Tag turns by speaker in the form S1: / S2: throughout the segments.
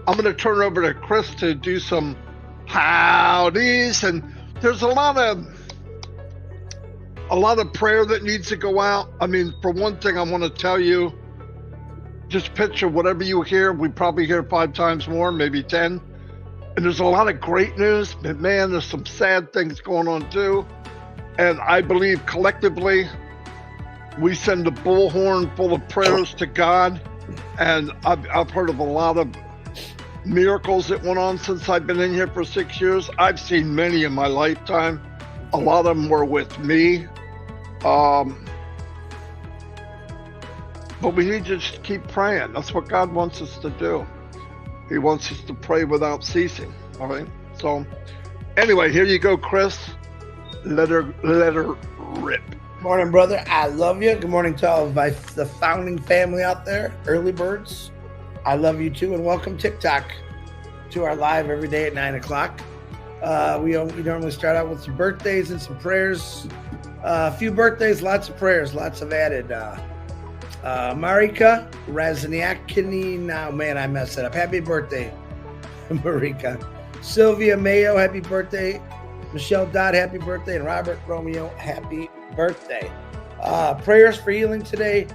S1: I'm going to turn it over to Chris to do some howdies. And there's a lot of prayer that needs to go out. I mean, for one thing, I want to tell you, just picture whatever you hear. We probably hear 5 times more, maybe 10. And there's a lot of great news, but man, there's some sad things going on too. And I believe collectively, we send a bullhorn full of prayers to God. And I've heard of a lot of miracles that went on since I've been in here for 6 years. I've seen many in my lifetime. A lot of them were with me. But we need to just keep praying. That's what God wants us to do. He wants us to pray without ceasing. All right. So anyway, here you go, Chris. Let her rip.
S2: Morning, brother. I love you. Good morning to all of the founding family out there, early birds. I love you too, and welcome TikTok to our live every day at 9 o'clock. We normally start out with some birthdays and some prayers. A few birthdays, lots of prayers, lots of added. Marika Razniakini. Now, man, I messed it up. Happy birthday, Marika. Sylvia Mayo, happy birthday. Michelle Dodd, happy birthday. And Robert Romeo, happy birthday. Prayers for healing today.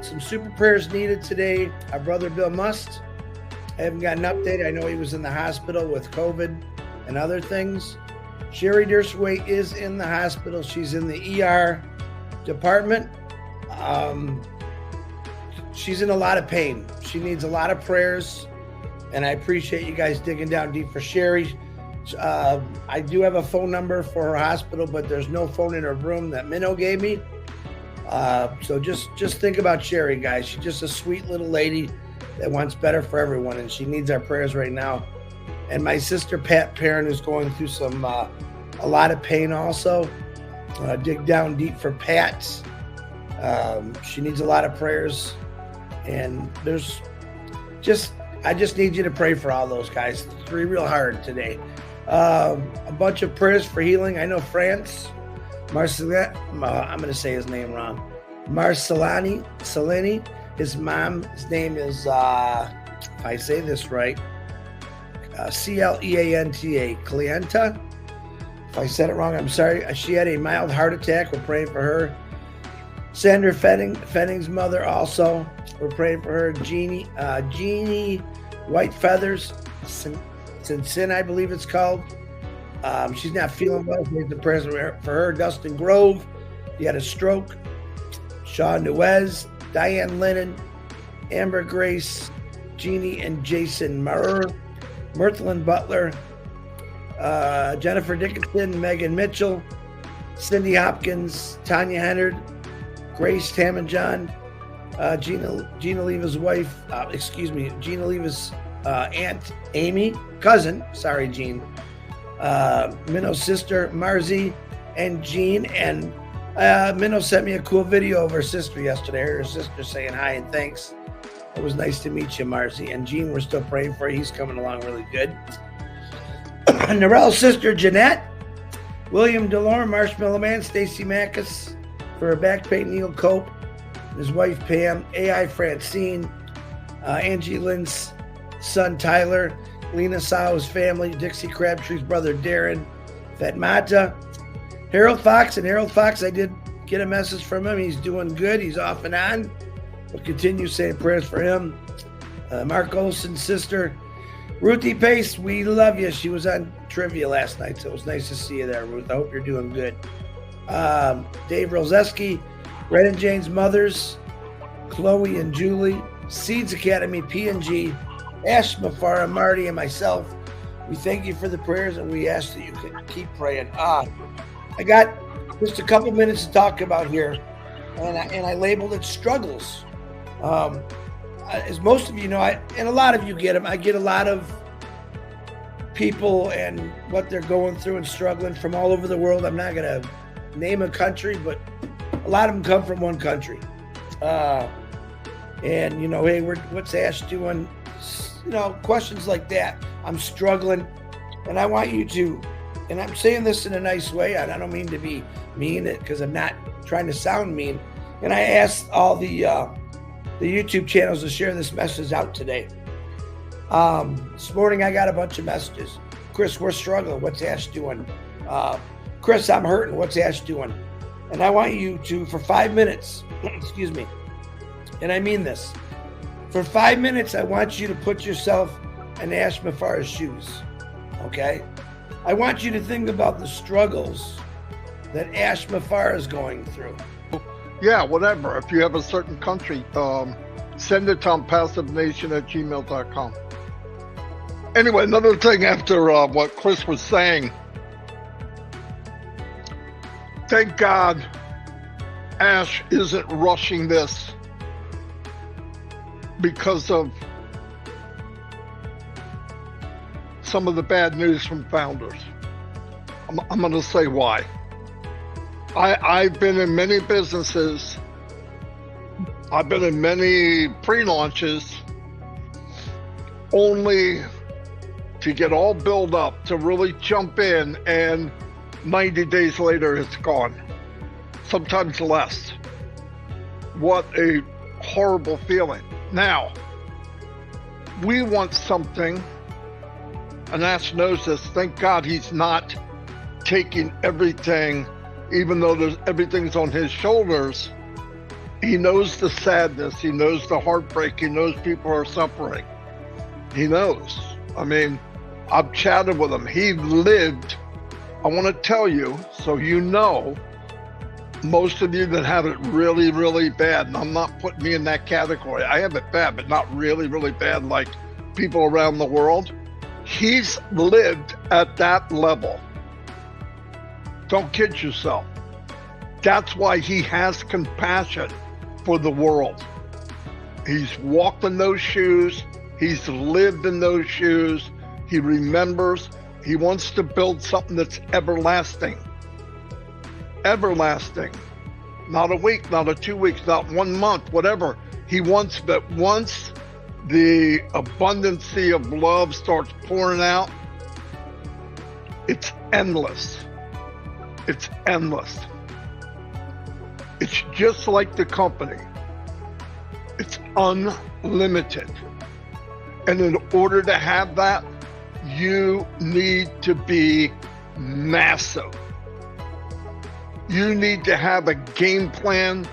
S2: Some super prayers needed today. Our brother Bill Must. I haven't got an update. I know he was in the hospital with COVID and other things. Sherry Dersway is in the hospital. She's in the ER department. She's in a lot of pain. She needs a lot of prayers, and I appreciate you guys digging down deep for Sherry. I do have a phone number for her hospital, but there's no phone in her room that Minnow gave me. So just think about Sherry, guys. She's just a sweet little lady that wants better for everyone, and she needs our prayers right now. And my sister Pat Perrin is going through some a lot of pain also. Dig down deep for Pat. She needs a lot of prayers, and I just need you to pray for all those guys. It's real hard today. A bunch of prayers for healing. I know France, I'm going to say his name wrong. Marcelani, his mom's name is, if I say this right, Cleanta. Cleanta. If I said it wrong, I'm sorry. She had a mild heart attack. We're praying for her. Sandra Fenning's mother also. We're praying for her. Jeannie White Feathers, Sin, I believe it's called. She's not feeling well. We're the prayers for her. Dustin Grove, he had a stroke. Sean Nuez, Diane Lennon, Amber Grace, Jeannie and Jason Mirthlin Butler, Jennifer Dickinson, Megan Mitchell, Cindy Hopkins, Tanya Hennard, Grace Tamanjon, Gina Leva's wife, Gina Leva's aunt Amy, cousin, sorry Jean, Minnow's sister Marzi, and Jean. And Minnow sent me a cool video of her sister yesterday. Her sister saying hi and thanks. It was nice to meet you, Marzi. And Jean, we're still praying for you. He's coming along really good. Narelle's sister Jeanette, William Delorme, Marshmallow Man, Stacy Mackus for her back pain, Neil Cope, and his wife Pam, AI Francine, Angie Lynn's son Tyler, Lena Sao's family, Dixie Crabtree's brother Darren, Fatmata, Harold Fox. And Harold Fox, I did get a message from him. He's doing good. He's off and on. We'll continue saying prayers for him. Mark Olson's sister, Ruthie Pace, we love you. She was on trivia last night, so it was nice to see you there, Ruth. I hope you're doing good. Dave Rozeski, Red and Jane's mothers, Chloe and Julie, Seeds Academy, P&G, Ash Mafara, Marty, and myself. We thank you for the prayers, and we ask that you can keep praying. I got just a couple minutes to talk about here, and I labeled it struggles. As most of you know, and a lot of you get them, I get a lot of people and what they're going through and struggling from all over the world. I'm not going to name a country, but a lot of them come from one country. And, hey, what's Ash doing? Questions like that. I'm struggling, and I want you to, and I'm saying this in a nice way. I don't mean to be mean, because I'm not trying to sound mean. And I asked all the YouTube channels to share this message out today. This morning I got a bunch of messages. Chris, we're struggling. What's Ash doing? Chris, I'm hurting. What's Ash doing? And I want you to, for 5 minutes, excuse me, and I mean this, for 5 minutes, I want you to put yourself in Ash Mafar's shoes, okay? I want you to think about the struggles that Ash Mafar is going through.
S1: Yeah, whatever. If you have a certain country, send it to ONPASSIVENation@gmail.com. Anyway, another thing after what Chris was saying, thank God Ash isn't rushing this because of some of the bad news from founders. I'm going to say why. I've been in many businesses. I've been in many pre-launches only to get all built up, to really jump in, and 90 days later it's gone. Sometimes less. What a horrible feeling. Now, we want something, and Ash knows this. Thank God he's not taking everything, even though everything's on his shoulders. He knows the sadness. He knows the heartbreak. He knows people are suffering. He knows. I mean, I've chatted with him. He lived, I want to tell you, so you know, most of you that have it really, really bad, and I'm not putting me in that category. I have it bad, but not really, really bad like people around the world. He's lived at that level. Don't kid yourself. That's why he has compassion for the world. He's walked in those shoes. He's lived in those shoes. He remembers. He wants to build something that's everlasting. Everlasting. Not a week, not a 2 weeks, not 1 month, whatever. He wants that once the abundancy of love starts pouring out, it's endless. It's endless. It's just like the company. It's unlimited. And in order to have that, you need to be massive. You need to have a game plan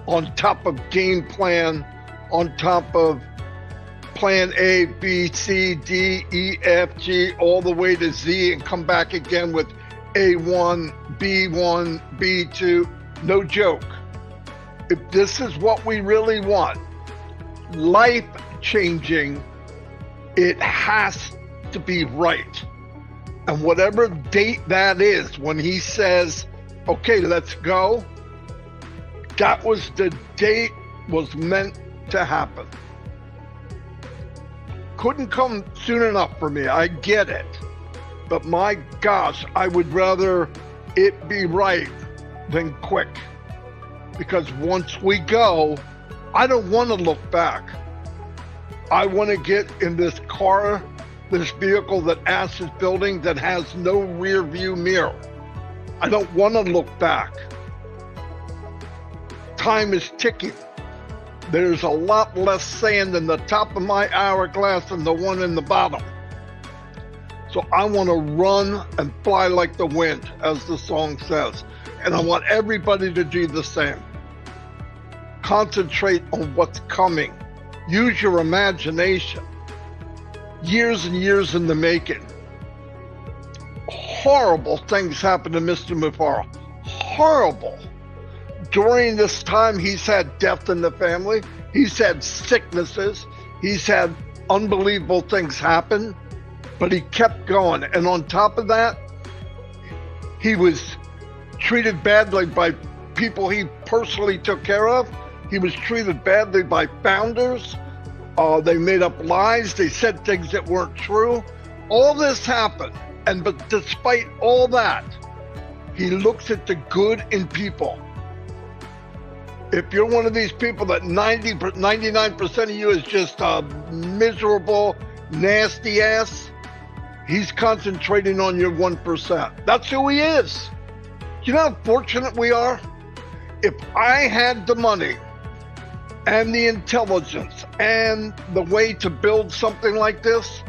S1: on top of game plan, on top of plan A, B, C, D, E, F, G, all the way to Z, and come back again with A1, B1, B2. No joke. If this is what we really want, life-changing, it has to be right. And whatever date that is, when he says, okay, let's go, that was the date was meant to happen. Couldn't come soon enough for me. I get it. But my gosh, I would rather it be right than quick. Because once we go, I don't want to look back. I want to get in this car, this vehicle that Ash is building that has no rear view mirror. I don't want to look back. Time is ticking. There's a lot less sand in the top of my hourglass than the one in the bottom. So I want to run and fly like the wind, as the song says. And I want everybody to do the same. Concentrate on what's coming. Use your imagination. Years and years in the making. Horrible things happen to Mr. Mufara. Horrible. During this time, he's had death in the family. He's had sicknesses. He's had unbelievable things happen. But he kept going. And on top of that, he was treated badly by people he personally took care of. He was treated badly by founders. They made up lies. They said things that weren't true. All this happened. But despite all that, he looks at the good in people. If you're one of these people that 99% of you is just a miserable, nasty ass, he's concentrating on your 1%. That's who he is. You know how fortunate we are? If I had the money and the intelligence and the way to build something like this,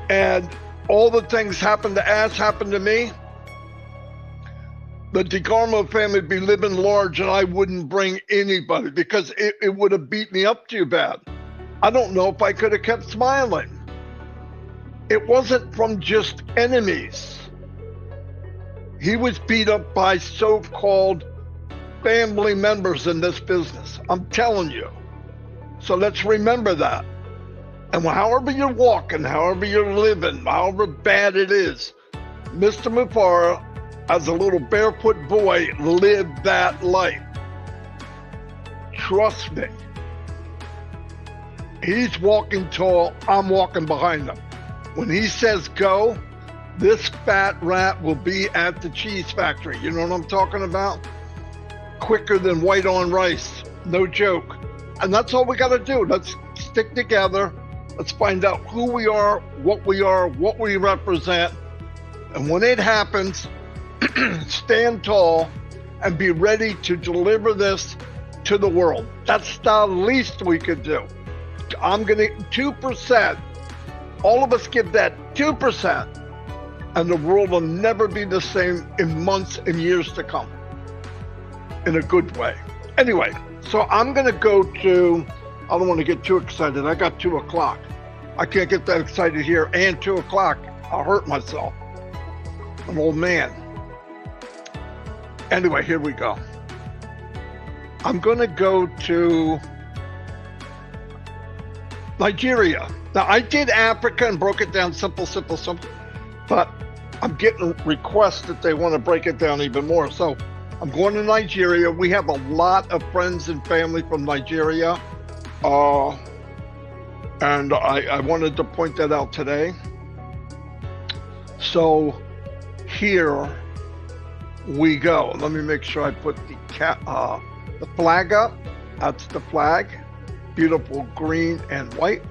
S1: and all the things happened to Ash happened to me, the DeGarmo family would be living large, and I wouldn't bring anybody because it would have beat me up too bad. I don't know if I could have kept smiling. It wasn't from just enemies. He was beat up by so-called family members in this business. I'm telling you. So let's remember that. And however you're walking, however you're living, however bad it is, Mr. Mufara, as a little barefoot boy, lived that life. Trust me. He's walking tall, I'm walking behind him. When he says go, this fat rat will be at the cheese factory. You know what I'm talking about? Quicker than white on rice. No joke. And that's all we got to do. Let's stick together. Let's find out who we are, what we represent. And when it happens, stand tall and be ready to deliver this to the world. That's the least we could do. I'm going to 2%. All of us give that 2%. And the world will never be the same in months and years to come. In a good way. Anyway, so I'm going to go to, I don't want to get too excited. I got 2 o'clock. I can't get that excited here and 2 o'clock. I'll hurt myself. I'm an old man. Anyway, here we go. I'm going to go to Nigeria. Now, I did Africa and broke it down simple, but I'm getting requests that they want to break it down even more. So I'm going to Nigeria. We have a lot of friends and family from Nigeria. And I wanted to point that out today. So here we go. Let me make sure I put the flag up. That's the flag. Beautiful green and white.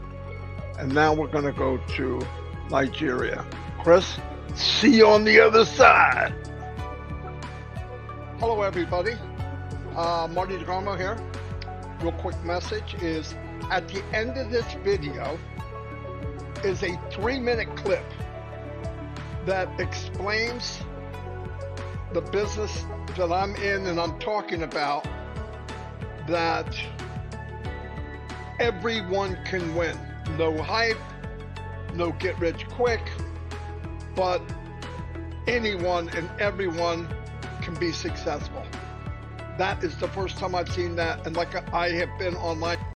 S1: And now we're going to go to Nigeria. Chris, see you on the other side. Hello, everybody. Marty DeGarmo here. Real quick message is at the end of this video is a 3-minute clip that explains the business that I'm in and I'm talking about, that everyone can win. No hype, no get rich quick, but anyone and everyone can be successful. That is the first time I've seen that, and like I have been online